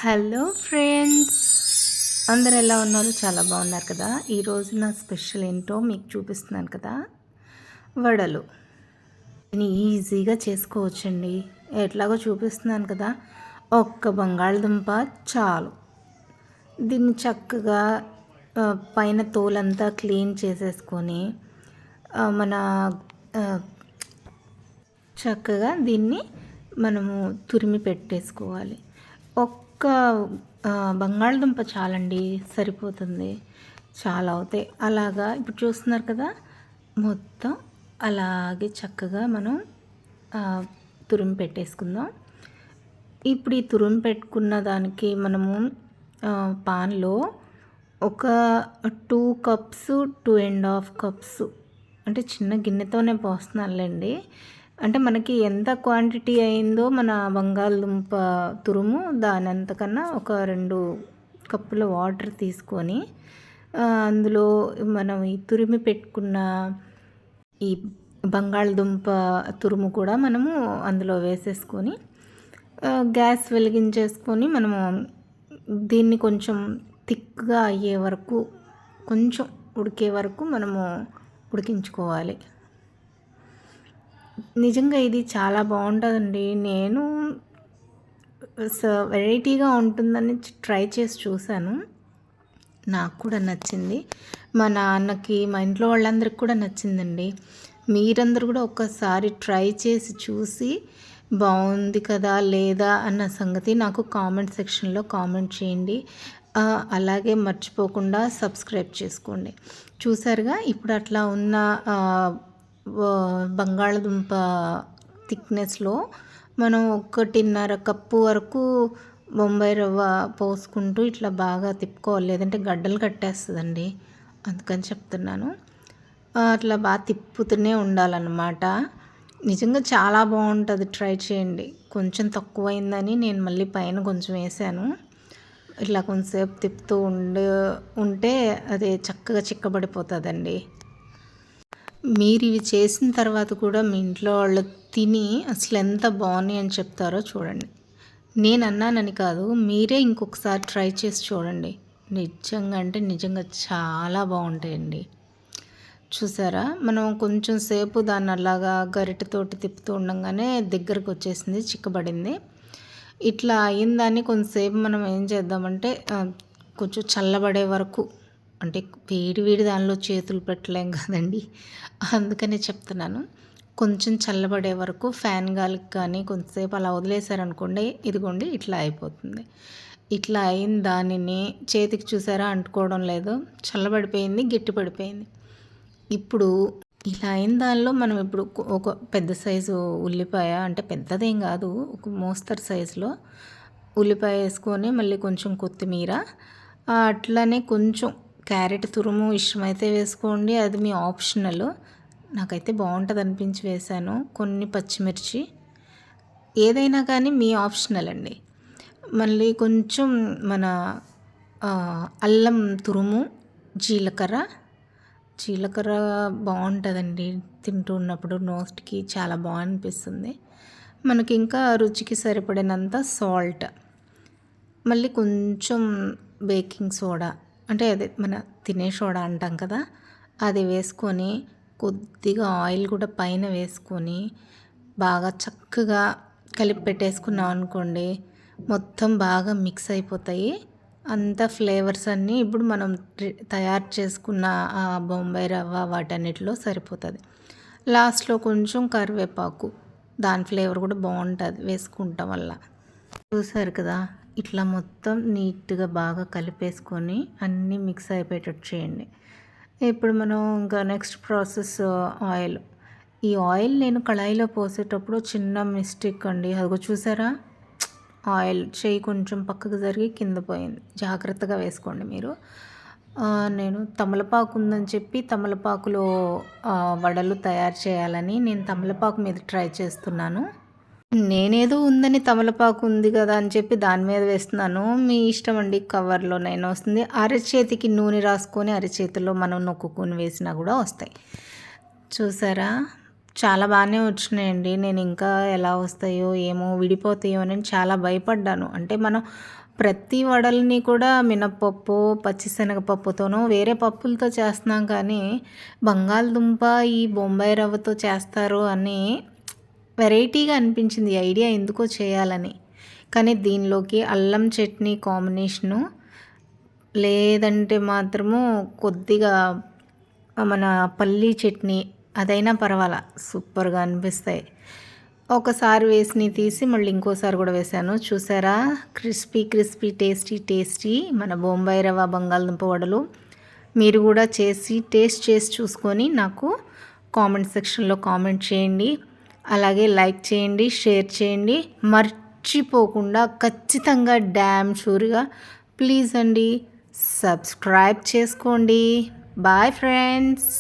Hello friends, అందరు ఎలా ఉన్నారు? చాలా బాగున్నారు కదా. ఈరోజు నా స్పెషల్ ఏంటో మీకు చూపిస్తున్నాను కదా. వడలు దీన్ని ఈజీగా చేసుకోవచ్చండి. ఎట్లాగో చూపిస్తున్నాను కదా. ఒక్క బంగాళదుంప చాలు. దీన్ని చక్కగా పైన తోలంతా క్లీన్ చేసేసుకొని మన చక్కగా దీన్ని మనము తురిమి పెట్టేసుకోవాలి. ఒక్క బంగాళదుంప చాలండి, సరిపోతుంది. చాలా అవుతాయి. అలాగా ఇప్పుడు చూస్తున్నారు కదా, మొత్తం అలాగే చక్కగా మనం తురిమి పెట్టేసుకుందాం. ఇప్పుడు ఈ తురిమి పెట్టుకున్న దానికి మనము పాన్లో ఒక 2 కప్స్ 2.5 కప్స్ అంటే చిన్న గిన్నెతోనే పోస్తున్నానులేండి. అంటే మనకి ఎంత క్వాంటిటీ అయిందో మన బంగాళదుంప తురుము దాని అంతకన్నా ఒక 2 కప్పుల వాటర్ తీసుకొని అందులో మనం ఈ తురిమి పెట్టుకున్న ఈ బంగాళదుంప తురుము కూడా మనము అందులో వేసేసుకొని గ్యాస్ వెలిగించేసుకొని మనము దీన్ని కొంచెం థిక్గా అయ్యే వరకు, కొంచెం ఉడికే వరకు మనము ఉడికించుకోవాలి. నిజంగా ఇది చాలా బాగుంటుందండి. నేను వెరైటీగా ఉంటుందని ట్రై చేసి చూశాను. నాకు కూడా నచ్చింది. మా నాన్నకి, మా ఇంట్లో వాళ్ళందరికీ కూడా నచ్చిందండి. మీరందరూ కూడా ఒక్కసారి ట్రై చేసి చూసి బాగుంది కదా లేదా అన్న సంగతి నాకు కామెంట్ సెక్షన్లో కామెంట్ చేయండి. అలాగే మర్చిపోకుండా సబ్స్క్రైబ్ చేసుకోండి. చూసారుగా, ఇప్పుడు అట్లా ఉన్న బంగాళదుంప థిక్నెస్లో మనం 1.5 కప్పు వరకు బొంబాయి రవ్వ పోసుకుంటూ ఇట్లా బాగా తిప్పుకోవాలి, లేదంటే గడ్డలు కట్టేస్తుందండి. అందుకని చెప్తున్నాను. అట్లా బాగా తిప్పుతూనే ఉండాలన్నమాట. నిజంగా చాలా బాగుంటుంది, ట్రై చేయండి. కొంచెం తక్కువైందని నేను మళ్ళీ పైన కొంచెం వేసాను. ఇట్లా కొంచెంసేపు తిప్పుతూ ఉంటే అది చక్కగా చిక్కబడిపోతుందండి. మీరు ఇవి చేసిన తర్వాత కూడా మీ ఇంట్లో వాళ్ళు తిని అసలు ఎంత బాగున్నాయి అని చెప్తారో చూడండి. నేను అన్నానని కాదు, మీరే ఇంకొకసారి ట్రై చేసి చూడండి. నిజంగా అంటే నిజంగా చాలా బాగుంటాయండి. చూసారా, మనం కొంచెం సేపు దాన్ని అలాగా గరిటెతోటి తిప్పుతూ ఉండగానే దగ్గరకు వచ్చేసింది, చిక్కబడింది. ఇట్లా అయిందాన్ని కొంతసేపు మనం ఏం చేద్దామంటే కొంచెం చల్లబడే వరకు, అంటే వేడి దానిలో చేతులు పెట్టలేం కదండి, అందుకనే చెప్తున్నాను. కొంచెం చల్లబడే వరకు ఫ్యాన్ గాలికి కానీ కొంతసేపు అలా వదిలేశారనుకోండి, ఇదిగోండి ఇట్లా అయిపోతుంది. ఇట్లా అయిన దానిని చేతికి చూసారా అంటుకోవడం లేదు, చల్లబడిపోయింది, గట్టిపడిపోయింది. ఇప్పుడు ఇలా అయిన దానిలో మనం ఇప్పుడు ఒక పెద్ద సైజు ఉల్లిపాయ, అంటే పెద్దదేం కాదు, ఒక మోస్తరు సైజులో ఉల్లిపాయ వేసుకొని మళ్ళీ కొంచెం కొత్తిమీర, అట్లనే కొంచెం క్యారెట్ తురుము ఇష్టమైతే వేసుకోండి, అది మీ ఆప్షనల్. నాకైతే బాగుంటుంది అనిపించి వేశాను. కొన్ని పచ్చిమిర్చి, ఏదైనా కానీ మీ ఆప్షనల్ అండి. మళ్ళీ కొంచెం మన అల్లం తురుము, జీలకర్ర బాగుంటుందండి తింటూ ఉన్నప్పుడు, నోస్ట్కి చాలా బాగా అనిపిస్తుంది. మనకి ఇంకా రుచికి సరిపడినంత సాల్ట్, మళ్ళీ కొంచెం బేకింగ్ సోడా, అంటే అదే మన తినే సోడా అంటాం కదా, అది వేసుకొని కొద్దిగా ఆయిల్ కూడా పైన వేసుకొని బాగా చక్కగా కలిపి పెట్టేసుకున్నాం అనుకోండి, మొత్తం బాగా మిక్స్ అయిపోతాయి అంత ఫ్లేవర్స్ అన్నీ. ఇప్పుడు మనం తయారు చేసుకున్న ఆ బొంబాయి రవ్వ వాటన్నిటిలో సరిపోతుంది. లాస్ట్లో కొంచెం కరివేపాకు, దాని ఫ్లేవర్ కూడా బాగుంటుంది వేసుకుంటాం వల్ల. చూసారు కదా, ఇట్లా మొత్తం నీట్గా బాగా కలిపేసుకొని అన్నీ మిక్స్ అయిపోయేటట్టు చేయండి. ఇప్పుడు మనం ఇంకా నెక్స్ట్ ప్రాసెస్ ఆయిల్. ఈ ఆయిల్ నేను కళాయిలో పోసేటప్పుడు చిన్న మిస్టేక్ అండి, అదిగో చూసారా, ఆయిల్ చేయి కొంచెం పక్కకు జరిగి కింద పోయింది, జాగ్రత్తగా వేసుకోండి మీరు. నేను తమలపాకు ఉందని చెప్పి తమలపాకులో వడలు తయారు చేయాలని నేను తమలపాకు మీద ట్రై చేస్తున్నాను. నేనేదో ఉందని తమలపాకు ఉంది కదా అని చెప్పి దాని మీద వేస్తున్నాను. మీ ఇష్టం అండి, కవర్లోనైనా వస్తుంది. అరచేతికి నూనె రాసుకొని అరచేతిలో మనం నొక్కుని వేసినా కూడా వస్తాయి. చూసారా, చాలా బాగానే వచ్చినాయండి. నేను ఇంకా ఎలా వస్తాయో ఏమో, విడిపోతాయో అని చాలా భయపడ్డాను. అంటే మనం ప్రతి వడల్ని కూడా మినపప్పు, పచ్చిశనగపప్పుతోనో వేరే పప్పులతో చేస్తున్నాం కానీ బంగాళదుంప ఈ బొంబాయి రవ్వతో చేస్తారు అని వెరైటీగా అనిపించింది ఈ ఐడియా ఎందుకో చేయాలని. కానీ దీనిలోకి అల్లం చట్నీ కాంబినేషను లేదంటే మాత్రము కొద్దిగా మన పల్లీ చట్నీ అదైనా పర్వాలా సూపర్గా అనిపిస్తాయి. ఒకసారి వేసినవి తీసి మళ్ళీ ఇంకోసారి కూడా వేసాను. చూసారా క్రిస్పీ క్రిస్పీ టేస్టీ టేస్టీ మన బొంబాయి రవ్వ బంగాళదుంప వడలు. మీరు కూడా టేస్ట్ చేసి చూసుకొని నాకు కామెంట్ సెక్షన్లో కామెంట్ చేయండి. అలాగే లైక్ చేయండి, షేర్ చేయండి. మర్చిపోకుండా ఖచ్చితంగా డ్యామ్ షూర్గా ప్లీజ్ అండి సబ్స్క్రైబ్ చేసుకోండి. Bye friends.